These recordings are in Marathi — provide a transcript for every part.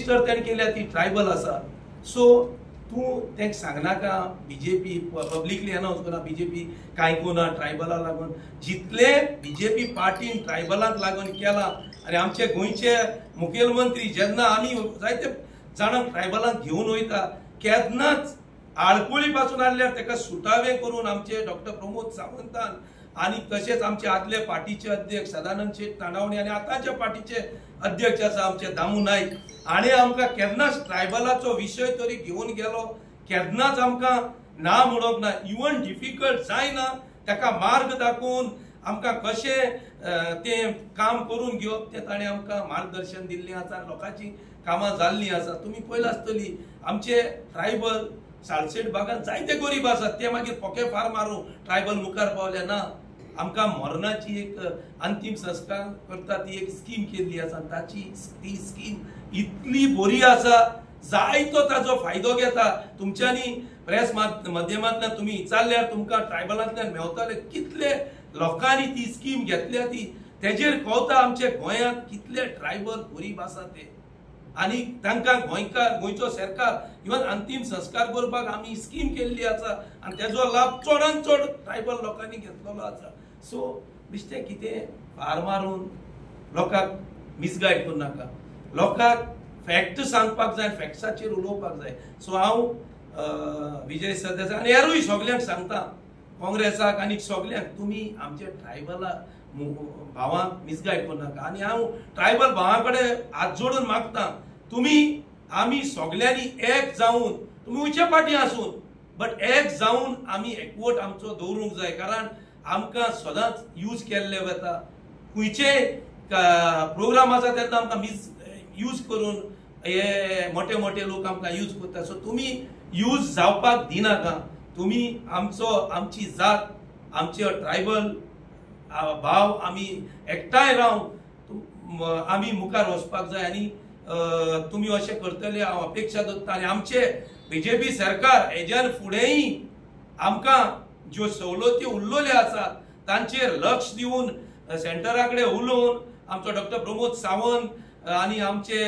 रजिस्टर तेणें केल्या ती ट्रायबल आसा. सो तूं तेंक सांगनाका बीजेपी पब्लिकली अनाउन्स करना बीजेपी कांय कोना ट्रायबलाक लागून. जितले बीजेपी पार्टीन ट्रायबलांक लागून केला आनी आमचे गोंयचे मुखेलमंत्री जेन्ना आमी जायते जाणांक ट्रायबलांक घेवन वयता केन्नाच आळकुळी पासून आसल्यार ताका सुटावे करून आमचे डॉक्टर प्रमोद सावंतान आनी तशेंच आमचे आदले पार्टीचे अध्यक्ष सदानंद शेट तांडावणे आनी आतांच्या पार्टीचे अध्यक्ष आसा आमचे दामू नाईक हाणें आमकां केन्नाच ट्रायबलाचो विशय तरी घेवन गेलो. केन्नाच आमकां ना म्हणप ना. इवन डिफिकल्ट जायना ताका मार्ग दाखोवन आमकां कशें तें काम करून घेवप तें ताणें आमकां मार्गदर्शन दिल्लें आसा. लोकांची कामां जाल्लीं आसा. तुमी पळयलां आसतलीं आमचे ट्रायबल सालसेट भागांत जायते गरीब आसात ते मागीर पोके फार मारूं ट्रायबल मुखार पावले ना. आमकां मरणाची एक अंतिम संस्कार करता ती एक स्कीम केल्ली आसा. ती स्कीम इतली बरी आसा जायतो ताजो फायदो घेता. तुमच्यांनी प्रेस माध्यमांतल्यान तुमी विचारल्यार तुमकां ट्रायबलांतल्यान मेवतले कितले लोकांनी ती स्कीम घेतल्या ती तेजेर कळटा आमचे गोंयांत कितले ट्रायबल गरीब आसा ते. आनी तांकां गोंयचो सरकार इवन अंतिम संस्कार करपाक आमी स्कीम केल्ली आसा आनी तेजो लाभ चडांत चड ट्रायबल लोकांनी घेतलेलो आसा. सो बेश्टें कितें फार मारून लोकांक मिसगायड करूं नाका. लोकांक फॅक्ट सांगपाक जाय फॅक्ट्साचेर उलोवपाक जाय. सो हांव विजय सरदेसाय आनी हेरूय सगल्यांक सांगता काँग्रेसाक आनी सगल्यांक तुमी आमचे ट्रायबला भावांक मिसगायड करूं नाका. आनी हांव ट्रायबल भावां कडेन हात जोडून मागता तुमी आमी सगल्यांनी एक जावन तुमी खंयचे पार्टी आसून बट एक जावन आमी एकवट आमचो दवरूंक जाय. कारण आमकां सदांच यूज केल्ले वता. खंयचे प्रोग्राम आसा तेन्ना आमकां यूज करून हे मोठे मोठे लोक आमकां यूज करता. सो तुमी यूज जावपाक दिनाका. तुमी आमची जात आमचे ट्रायबल भाव आमी एकठांय रावन आमी मुखार वचपाक जाय. आनी तुमी अशें करतले हांव अपेक्षा दवरता. आनी आमचे बीजेपी सरकार हेज्यान फुडेंय आमकां ज्यो सवलती उरलेल्यो आसात तांचेर लक्ष दिवन सेंटरा कडेन उलोवन आमचो डॉक्टर प्रमोद सावंत आनी आमचे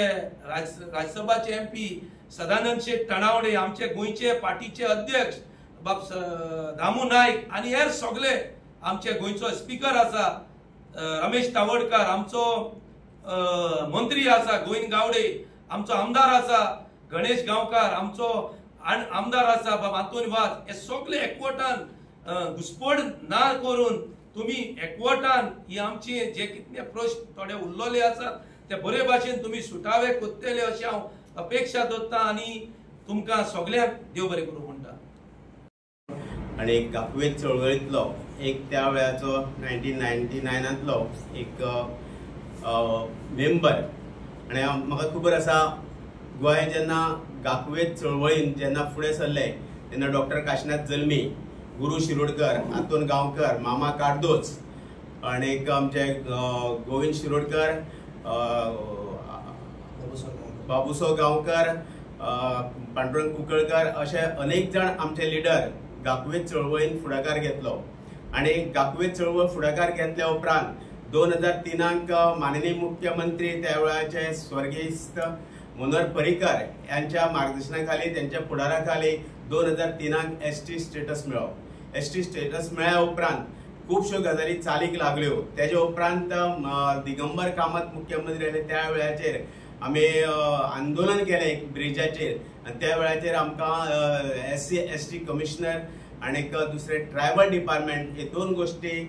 राज्यसभाचे MP सदानंद शेट तांडावणे आमचे गोंयचे पार्टीचे अध्यक्ष दामू नाईक आनी हेर सगळे आमचे गोंयचो स्पीकर आसा रमेश तावडकार आमचो मंत्री आसा गोविंद गावडे आमचो आमदार आसा गणेश गांवकार आमचो आमदार आसा मातून वाज हे सगळे एकवटान घुसपड ना करून तुमी एकवटान ही आमची जे कितले प्रश्न थोडे उरलेले आसात ते बरे भाशेन तुमी सुटावे कोत्तेले अशें हांव अपेक्षा दवरता. आनी तुमकां सगळ्यांक देव बरें करूं म्हणटा. आनी एक गाफवेत चळवळींतलो एक त्या वेळाचो 1999 एक मेंबर आनी म्हाका खबर आसा गोंय जेन्ना गाफवेत चळवळीन जेन्ना फुडें सरले तेन्ना डॉक्टर काशिनाथ जल्मी गुरू शिरोडकर आतोन गांवकर मामा कार्दोज आनीक आमचे गोविंद शिरोडकर बाबूसो गांवकर पांडुरंग कुंकळकर अशे अनेक जाण आमचे लिडर गाफवेत चळवळीन फुडाकार घेतलो. आनी गाफवेत चळवळ फुडाकार घेतल्या उपरांत 2003 माननीय मुख्यमंत्री त्या वेळाचे स्वर्गीय मनोहर पर्रीकर यांच्या मार्गदर्शनाखाली त्यांच्या फुडाराखाली 2003 ST स्टेटस मेळ्ळो. ST स्टेटस मेळ्ळ्या उपरांत खुबश्यो गजाली चालीक लागल्यो. तेजे उपरांत दिगंबर कामत मुख्यमंत्री आले त्या वेळाचेर आमी आंदोलन केलें एक ब्रिजाचेर आनी त्या वेळाचेर आमकां SC ST कमिशनर आनीक दुसरे ट्रायबल डिपार्टमेंट हे दोन गोष्टी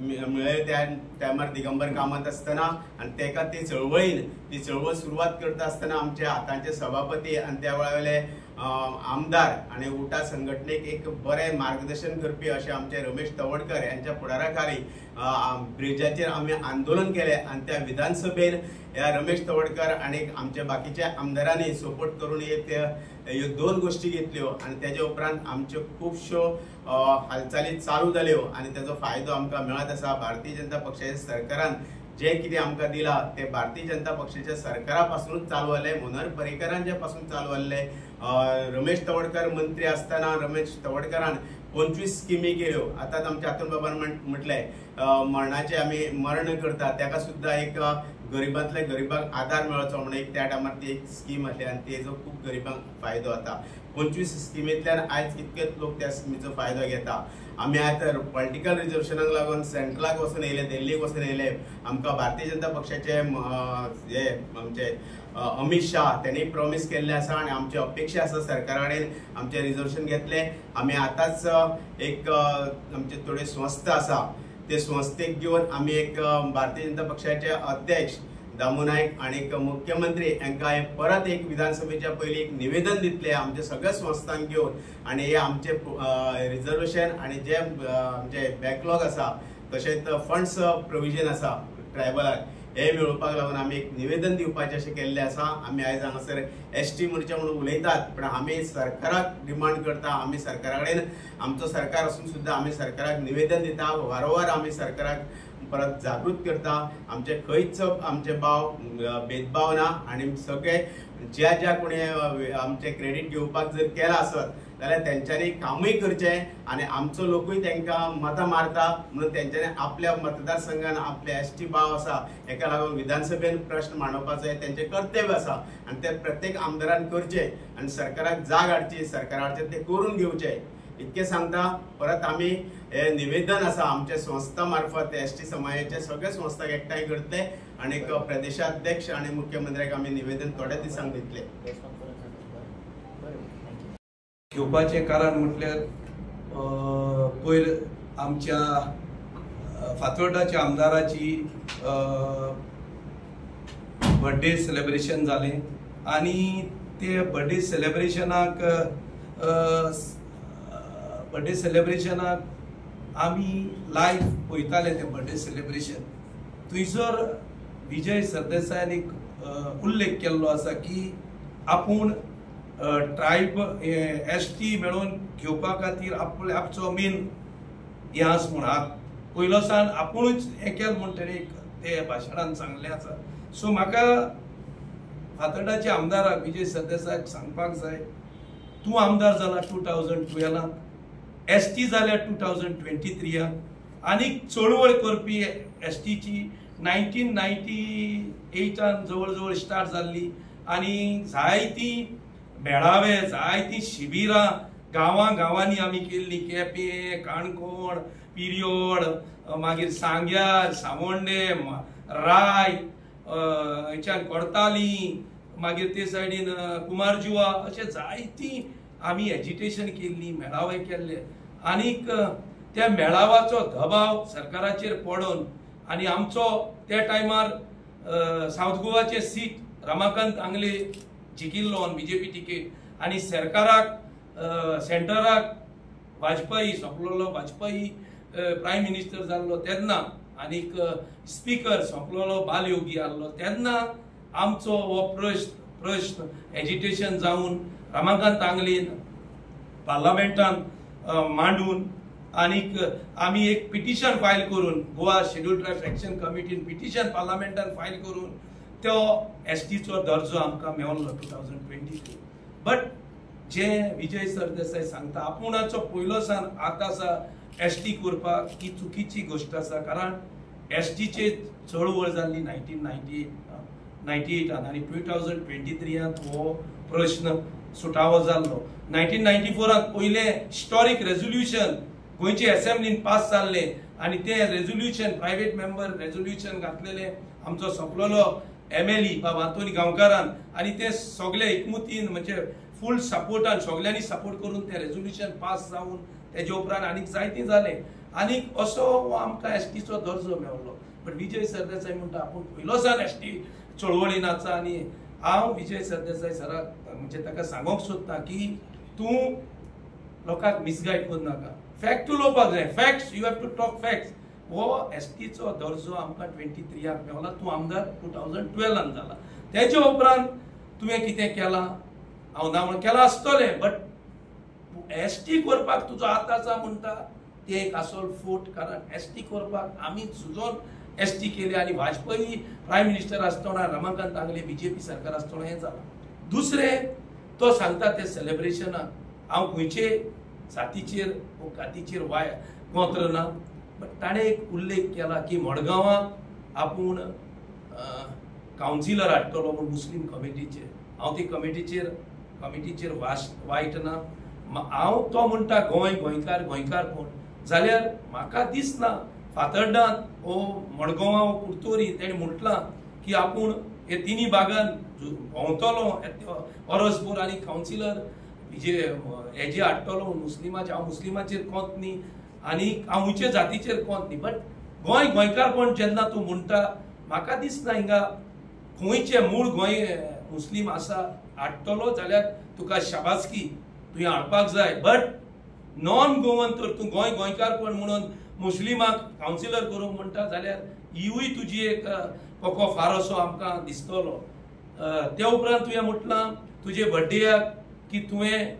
मेळ्ळे. त्या टायमार दिगंबर कामत आसतना आनी तेका ती चळवळ सुरवात करता आसतना आमचे हातांचे सभापती आनी त्या वेळावेले आमदार आनी उटा संघटनेक एक बरें मार्गदर्शन करपी अशें आमचे रमेश तवडकर यांच्या फुडाराखाली ब्रिजाचेर आमी आंदोलन केलें आनी त्या विधानसभेन ह्या रमेश तवडकर आनी आमचे बाकीचे आमदारांनी सपोर्ट करून ह्यो दोन गोष्टी घेतल्यो आनी तेजे उपरांत आमच्यो खुबश्यो हालचाली चालू जाल्यो आनी तेजो फायदो आमकां मेळत आसा. भारतीय जनता पक्षाच्या सरकारान जे कितें आमकां दिला ते भारतीय जनता पक्षाच्या सरकारा पासूनच चालू जालें. मनोहर पर्रीकरांचे पासून चालू जाल्लें. रमेश तवडकर मंत्री आसतना रमेश तवडकरान 25 स्किमी केल्यो. आतांच आमच्या हातून बाबान म्हटलें मरणाचे आमी मरण करता तेका सुद्दां एक गरिबांतल्या गरिबांक आधार मेळचो म्हणून एक त्या टायमार ती एक स्कीम आसली आनी तेजो खूब गरिबांक फायदो जाता. 25 स्किमींतल्यान आयज कितकेच लोक त्या स्किमीचो फायदो घेता. आमी आतां पॉलिटिकल रिजर्वेशनाक लागून सेंट्रलाक वचून येयले, दिल्लीक वचून येयले. आमकां भारतीय जनता पक्षाचे जे आमचे अमित शाह त्यांनी प्रॉमिस केल्ले आसा आनी आमची अपेक्षा आसा सरकारा कडेन आमचे रिजर्वेशन घेतले. आमी आतांच एक आमचे थोडे संस्था आसा ते संस्थेक घेवन आमी एक भारतीय जनता पक्षाचे अध्यक्ष दामू नायक आणि मुख्यमंत्री यांका परत एक विधानसभेच्या पयलीं एक निवेदन दितले आमच्या सगळ्या संस्थांक घेवन आणि हे आमचे रिजर्वेशन आणि जे आमचे बॅकलॉग आसा तशेंच फंड्स प्रोविजन आसा ट्रायबलाक हे मेळोवपाक लागून आमी एक निवेदन दिवपाचें अशें केल्लें आसा. आमी आयज हांगासर एसटी मोर्चा म्हणून उलयतात पण आमी सरकाराक डिमांड करता. आमी सरकारा कडेन आमचो सरकार असून सुद्दां आमी सरकाराक निवेदन दिता. वारंवार आमी सरकाराक परत जागृत करता. आमचे खंयच आमचे भाव भेदभाव ना आणि सगळे ज्या कोणी आमचे क्रेडीट घेवपाक जर केला आसत जाल्यार तेंच्यांनी कामूय करचें आणि आमचो लोकूय तांकां मतां मारता म्हणून तेंच्यांनी आपल्या मतदारसंघान आपले एसटी भाव आसा हेका लागून विधानसभेन प्रश्न मांडोवपाचो हे तेंचें कर्तव्य आसा आणि ते प्रत्येक आमदारान करचे आणि सरकाराक जाग हाडची, सरकाराचें ते करून घेवचें इतके सांगता. परत आमी हे निवेदन आसा आमच्या संस्था मार्फत एसटी समाजाचे सगळे संस्थाक एकठांय करतले आणि प्रदेशाध्यक्ष आणि मुख्यमंत्र्याक आमी निवेदन थोड्या दिसांक दितले. घेवपाचें कारण म्हटल्यार पयर आमच्या फातोर्डाच्या आमदाराची बर्थडे सेलिब्रेशन जालें आनी ते बर्थडे सेलिब्रेशनाक आमी लायव्ह पळयताले ते बर्थडे सेलिब्रेशन. थंयसर विजय सरदेसायान एक उल्लेख केल्लो आसा की आपूण ट्रायब एसटी मेळोवन घेवपा खातीर आपचो मेन हें आसा म्हण पयलो सान आपुणूच हें केलें म्हण तेणें ते भाशणान सांगलें आसा. सो म्हाका फातोर्डाच्या आमदाराक विजय सरदेसायाक सांगपाक जाय तूं आमदार जाला 2012 एसटी जाल्या 2023 आनीक चळवळ करपी एसटीची 1998 जवळ जवळ स्टार्ट जाल्ली आनी जायती मेळावे जायती शिबिरां गांवांनी आमी केल्ली. केपें, काणकोण, पिरियोड, मागीर सांग्यार, सावंडे, राय, हेच्यान कोर्ताली, मागीर ते सायडीन कुमारजुवा अशें जायती आमी एजिटेशन केल्ली, मेळावे केल्ले आनीक त्या मेळावाचो दबाव सरकाराचेर पडून आनी आमचो त्या टायमार सावथ गोवाचे सीट रमाकांत आंगले जिकिल्लो ऑन बीजेपी तिकेट आनी सरकाराक सेंटराक वाजपेयी सोंपलोलो वाजपेयी प्रायम मिनिस्टर जाल्लो तेन्ना आनीक स्पीकर सोंपलोलो बालयोगी आसलो तेन्ना आमचो हो प्रश्न एजिटेशन जावन रमाकांत आंगलेन पार्लमेंटान मांडून आनीक आमी एक पिटिशन फायल करून गोवा शेड्यूल ट्रायब एक्शन कमिटीन पिटिशन पार्लमेंटान फायल करून तो एसटीचो दर्जो आमकां मेळ्ळो 2023. बट जे विजय सरदेसाय सांगता आपुणाचो पयलो सान आतां एसटी करपाक ही चुकीची गोष्ट आसा. कारण एसटीचे चळवळ जाल्ली 1998 आनी 2023 हो प्रश्न सुटावो जाल्लो. 1994 पयले हिस्टॉरीक रेझोल्युशन गोंयचे असेंब्लीन पास जाल्ले आनी ते रेझोल्युशन प्रायव्हेट मेंबर रेझोल्युशन घातलेले आमचो सोंपलोलो MLE बाब आंतोनी गांवकारान आनी ते सगळे एकमुतीन म्हणजे फूल सपोर्टान सगळ्यांनी सपोर्ट करून ते रेझोल्युशन पास जावन तेजे उपरांत आनीक जायती जाले आनीक असो आमकां एसटीचो दर्जो मेळ्ळो. बट विजय सरदेसाय म्हणटा आपूण पयलो सान एसटी चळवळीन आसा आनी हांव विजय सरदेसाय सराक म्हणजे ताका सांगोंक सोदता की तूं लोकांक मिसगायड करूं नाका. फॅक्ट उलोवपाक जाय. Facts you have to talk facts. हो एसटीचो दर्जो आमकां 23 मेळ्ळा. तूं आमदार 2012 जाला. तेजे उपरांत तुवें कितें केलां हांव ना म्हण केलां आसतलें बट एसटी करपाक तुजो हात आसा म्हणटा ते एक आसोल फोट. कारण एसटी करपाक आमी झुजोन एसटी केली आनी वाजपेयी प्रायम मिनिस्टर आसतना रमाकांत आंगले बीजेपी सरकार आसतना हें जालां. दुसरें तो सांगता ते सेलिब्रेशनाक हांव खंयचे जातीचेर कातीचेर गोंत्र ना. बट ताणें एक उल्लेख केला की मडगांवां आपूण कावन्सिलर हाडटलो म्हूण मुस्लीम कमिटीचेर हांव ती कमिटीचेर वायट ना हांव तो म्हणटा गोंयकार कोण जाल्यार म्हाका दिसना फातर्डांत ओ मडगांवां कुर्तोरी तेणें म्हटलां की आपूण हे तिनी भागान भोंवतलो परसपूर आनी कावन्सिलर हेजे हाडटलो हांव मुस्लिमाचेर कोंत न्ही आनी हांव खंयचे जातीचेर कोंत न्ही बट गोंयकारपण जेन्ना तूं म्हणटा म्हाका दिसना हिंगा खंयचे मूळ गोंय मुस्लीम आसा हाडटलो जाल्यार तुका शाबासकी तुवें हाडपाक जाय बट नॉन गोवन तर तूं गोंयकारपण म्हणून मुस्लिमाक कावन्सिलर करूंक म्हणटा जाल्यार हिवूय तुजी एक पोको फारोसो आमकां दिसतलो ते उपरांत तुवें म्हटलां तुजे बड्डेयाक की तुवें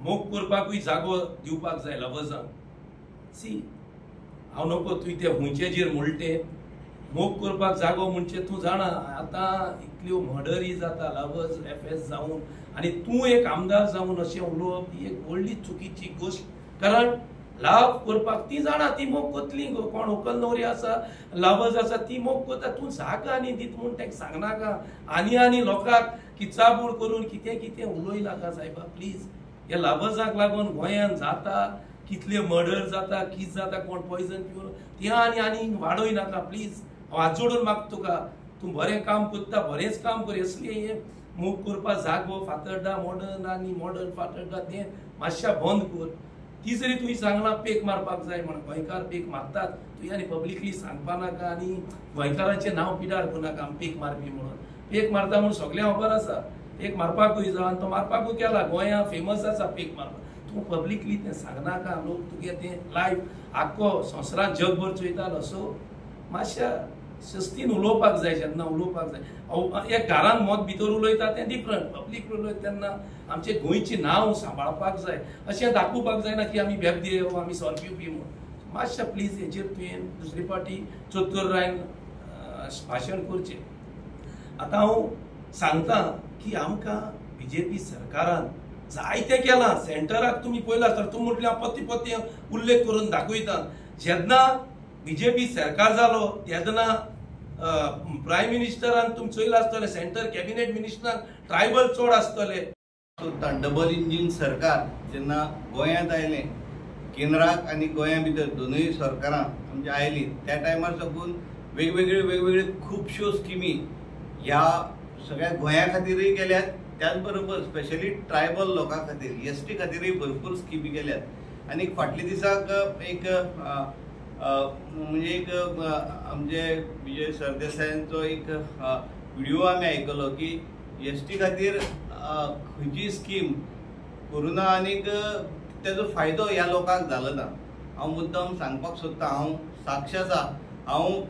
मोग करपाकूय जागो दिवपाक जाय लवजांक सी हांव नोको तुवें ते हुंयचेजेर म्हणटे मोग करपाक जागो म्हणजे तूं जाणा आतां इतल्यो मर्डरी जाता लवज एफएस जावन आनी तूं एक आमदार जावन अशें उलोवप ही एक व्हडली चुकीची गोश्ट कारण लाव करपाक ती जाणा ती मोग कोतली कोण व्हंकल न्हवरी आसा लवज आसा ती मोग कोता तूं जागा आनी दीत म्हूण तेका सांगनाका आनी लोकांक किचाबूड करून कितें उलयनाका सायबा प्लीज हे लवजाक लागून गोंयांत जाता कितले मर्डर जाता कितें जाता कोण पॉयझन पिवन ती आनी वाडोय नाका प्लीज हांव हात जोडून मागता तुका तूं बरें काम करता बरेंच काम कर असले हे मूग करपा जागो फातर्डा मॉडर्न फातर्डा तें मातशें बंद कर ती जरी तुवें सांगलां पेक मारपाक जाय म्हण गोंयकार पेक मारतात तुवें आनी पब्लिकली सांगपा नाका आनी गोंयकारांचें नांव पिड्यार करूं नाका आमी पेक मारपी म्हणून पेक मारता म्हूण सगळ्यांक खबर आसा पेक मारपाकूय जाय आनी तो मारपाकूय केला गोंयांत फेमस आसा पेक मारपाक तूं पब्लिकली तें सांगनाका लोक तुगे तें लायव्ह आख्खो संवसारांत जगभर चोयतालो सो मातशा शिस्तीन उलोवपाक जाय जेन्ना उलोवपाक जाय एक घरान मत भितर उलयता तें डिफरंट पब्लीक उलयता तेन्ना आमचें गोंयचें नांव सांबाळपाक जाय अशें दाखोवपाक जायना की आमी बेबदे आमी सोरपिवपी म्हूण मातशें प्लीज हेचेर तुवें दुसरी फावटी चोत्तर रायन भाशण करचें आतां हांव सांगता की आमकां बीजेपी सरकारान जायतें केलां सेंटराक तुमी पळयलां तर तूं म्हटलें हांव पत्ती उल्लेख करून दाखयता जेन्ना बीजेपी सरकार जालो तेन्ना प्रायम मिनिस्टरान तुमी चोयलां आसतलें सेंटर कॅबिनेट मिनिस्टरान ट्रायबल चड आसतले डबल इंजीन सरकार जेन्ना गोंयांत आयलें केंद्राक आनी गोंया भितर दोनूय सरकारां आमची आयलीं त्या टायमार साकून वेगवेगळ्यो खुबश्यो स्किमी ह्या सगळ्या गोंया खातीरय केल्यात त्याच बरोबर स्पेशली ट्रायबल लोकां खातीर एसटी खातीरय भरपूर स्किमी केल्यात आनी फाटल्या दिसाक एक म्हणजे एक आमचे विजय सरदेसायांचो एक व्हिडिओ आमी आयकलो की एसटी खातीर खंयची स्कीम करुना आनीक तेजो फायदो ह्या लोकांक जालो ना हांव मुद्दम सांगपाक सोदतां हांव साक्ष आसा हांव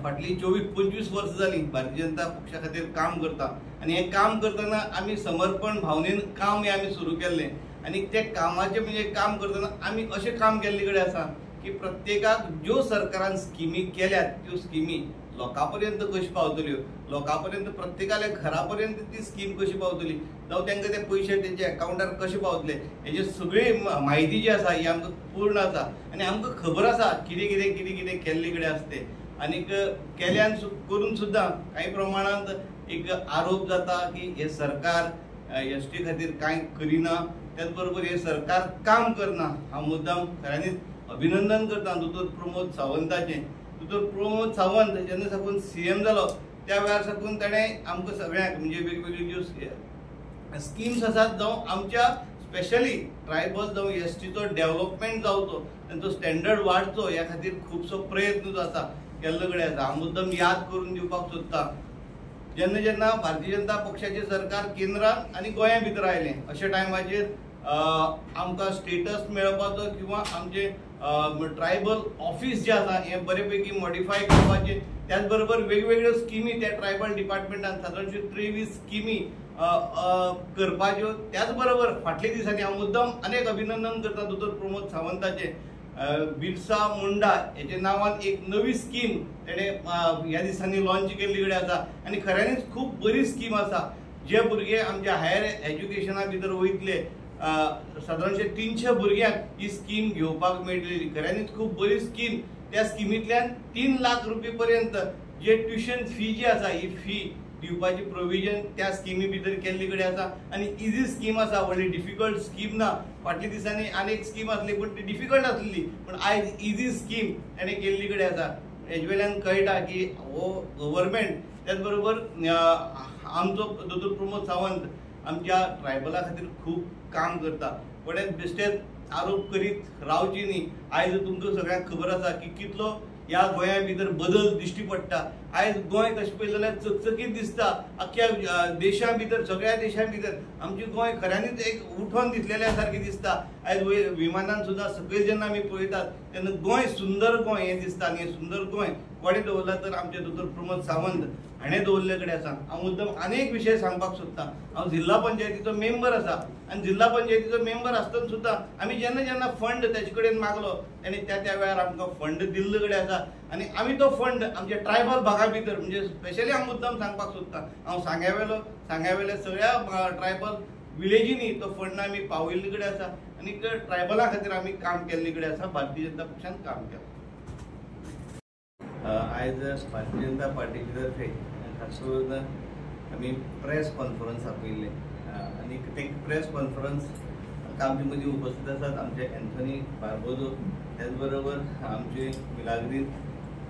फाटली 24-25 वर्सां जालीं भारतीय जनता पक्षा खातीर काम करता आनी हें काम करतना आमी समर्पण भावनेन काम हें आमी सुरू केल्लें आनी ते कामाचें म्हणजे काम करतना आमी अशें काम केल्ले कडेन आसा की प्रत्येकाक ज्यो सरकारान स्किमी केल्यात त्यो स्किमी लोकां पर्यंत कशी पावतल्यो लोकां पर्यंत प्रत्येकाल्या घरा पर्यंत ती स्कीम कशी पावतली जावं तांकां ते पयशे तेंच्या अकाउंटार कशे पावतले हेजी सगळी म्हायती जी आसा ही आमकां पूर्ण आसा आनी आमकां खबर आसा कितें केल्ले कडेन आसता तें आनीक केल्यान करून सुद्दां कांय प्रमाणांत एक आरोप जाता की हे सरकार एसटी खातीर कांय करिना त्याच बरोबर हे सरकार काम करना हांव मुद्दाम खऱ्यांनीच अभिनंदन करता दोतोर प्रमोद सावंताचें दोतोर प्रमोद सावंत जेन्ना साकून सीएम जालो त्या वेळार साकून ताणें आमकां सगळ्यांक म्हणजे वेगवेगळ्यो ज्यो स्किम्स आसात जावं आमच्या स्पेशली ट्रायबल जावं एसटीचो डेव्हलपमेंट जावचो तांचो स्टँडर्ड वाडचो ह्या खातीर खुबसो प्रयत्न जो आसा केल्लो कडेन आसा हांव मुद्दम याद करून दिवपाक सोदतां जेन्ना भारतीय जनता पक्षाचें सरकार केंद्रांत आनी गोंया भितर आयलें अशा टायमाचेर आमकां स्टेटस मेळपाचो किंवा आमचे ट्रायबल ऑफिस जे आसा हें बरे पैकी मॉडिफाय करपाचें त्याच बरोबर वेगवेगळ्यो स्किमी त्या ट्रायबल डिपार्टमेंटान सादारणशे 23 स्किमी करपाच्यो त्याच बरोबर फाटल्या दिसांनी हांव मुद्दम अनेक अभिनंदन करता दोतोर प्रमोद सावंताचें बिरसा मुंडा हेच्या नांवान एक नवी स्कीम तेणें ह्या दिसांनी लॉन्च केल्ली कडेन आसा आनी खऱ्यांनीच खूब बरी स्कीम आसा जे भुरगे आमच्या हायर एज्युकेशना भितर वयतले सादारणशे 300 भुरग्यांक ही स्कीम घेवपाक मेळटली खऱ्यांनीच खूब बरी स्कीम त्या स्किमींतल्यान 3 लाख रुपये पर्यंत जे ट्युशन फी जी आसा ही फी दिवपाची प्रोविजन त्या स्किमी भितर केल्ली कडेन आसा आनी इजी स्कीम आसा, व्हडली डिफिकल्ट स्कीम ना. फाटल्या दिसांनी आनीक स्कीम आसली पूण ती डिफिकल्ट आसली, पूण आयज इजी स्कीम ताणें केल्ली कडेन आसा. हेजे वेल्यान कळटा की हो गव्हर्मेंट त्याच बरोबर आमचो दोतोर प्रमोद सावंत आमच्या ट्रायबला खातीर खूब काम करता. कोणेच बेश्टेच आरोप करीत रावची न्ही. आयज तुमकां सगळ्यांक खबर आसा की कितलो ह्या गोंया भितर बदल दिश्टी पडटा. आयज गोंय तशें पळयलें जाल्यार चकचकीत दिसता. अख्ख्या देशा भितर, सगळ्या देशा भितर आमचें गोंय खऱ्यांनीच एक उठोन दिसलेल्या सारकें दिसता. आयज विमानान सुद्दां सकयल जेन्ना आमी पळयतात तेन्ना गोंय सुंदर गोंय हें दिसता. आनी हें सुंदर गोंय कोणें दवरला तर आमचे दोतोर प्रमोद सावंत हाणें दवरले कडेन आसा. हांव मुद्दम अनेक विशय सांगपाक सोदतां. हांव जिल्हा पंचायतीचो मेंबर आसा आनी जिल्हा पंचायतीचो मेंबर आसतना सुद्दां आमी जेन्ना जेन्ना फंड तेजे कडेन मागलो ताणें त्या वेळार आमकां फंड दिल्ले कडेन आसा. आनी आमी तो फंड आमच्या ट्रायबल भागा भितर म्हणजे स्पेशली हांव मुद्दम सांगपाक सोदतां. हांव सांग्यावेल्या सगळ्या ट्रायबल विलेजींनी तो फंड आमी पावयल्ले कडेन आसा आनी ट्रायबला खातीर आमी काम केल्ले कडेन आसा. भारतीय जनता पक्षान काम केलां. आयज भारतीय जनता पार्टीचे तर्फे खास करून आमी प्रेस कॉन्फरन्स आपयल्ले आनी ते प्रेस कॉन्फरन्स आमचे मदीं उपस्थित आसात आमचे एंथनी बार्बोजो, त्याच बरोबर आमचे मिलाग्रीन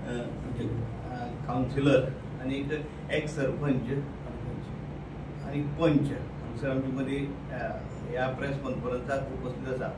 आमचे कावन्सिलर आनी एक सरपंच आनी पंच हांगसर आमचे मदीं ह्या प्रेस कॉन्फरन्साक उपस्थित आसा.